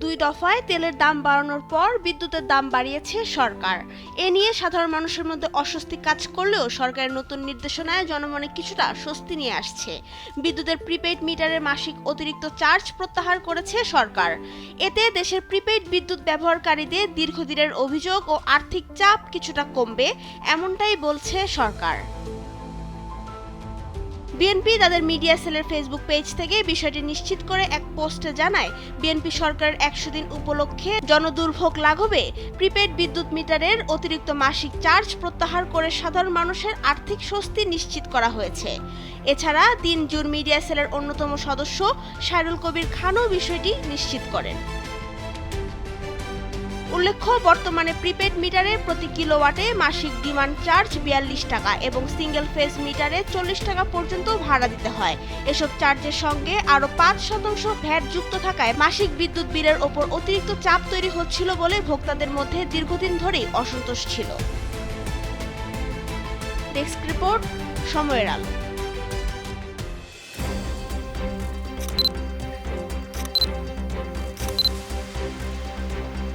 2 দফায় তেলের দাম বাড়ানোর পর বিদ্যুতের দাম বাড়িয়েছে সরকার। এ নিয়ে সাধারণ মানুষের মধ্যে অস্বস্তি কাজ করলেও সরকারের নতুন নির্দেশনায় জনমনে কিছুটা স্বস্তি নিয়ে আসছে। বিদ্যুতের প্রিপেইড মিটারের মাসিক অতিরিক্ত চার্জ প্রত্যাহার করেছে সরকার। এতে দেশের প্রিপেইড বিদ্যুৎ ব্যবহারকারীদের দীর্ঘদিনের অভিযোগ ও আর্থিক চাপ কিছুটা কমবে, এমনটাই বলছে সরকার। বিএনপি তাদের মিডিয়া সেলের ফেসবুক পেজ থেকে বিষয়টি নিশ্চিত করে এক পোস্টে জানায়, বিএনপি সরকারের 100 দিন উপলক্ষে জনদুর্ভোগ লাঘবে প্রিপেইড বিদ্যুৎ মিটারের অতিরিক্ত মাসিক চার্জ প্রত্যাহার করে সাধারণ মানুষের আর্থিক স্বস্তি নিশ্চিত করা হয়েছে। এছাড়া 3 জুন মিডিয়া সেলের অন্যতম সদস্য সাইরুল কবির খানও বিষয়টি নিশ্চিত করেন। উল্লেখ্য, বর্তমানে প্রিপেড মিটারে প্রতি কিলোওয়াটে মাসিক ডিমান্ড চার্জ 42 টাকা এবং সিঙ্গেল ফেজ মিটারে 40 টাকা পর্যন্ত ভাড়া দিতে হয়। এসব চার্জের সঙ্গে আরও 5% ভ্যাট যুক্ত থাকায় মাসিক বিদ্যুৎ বিলের ওপর অতিরিক্ত চাপ তৈরি হচ্ছিল বলে ভোক্তাদের মধ্যে দীর্ঘদিন ধরেই অসন্তোষ ছিল। ডেস্ক রিপোর্ট, সময়ের আলো।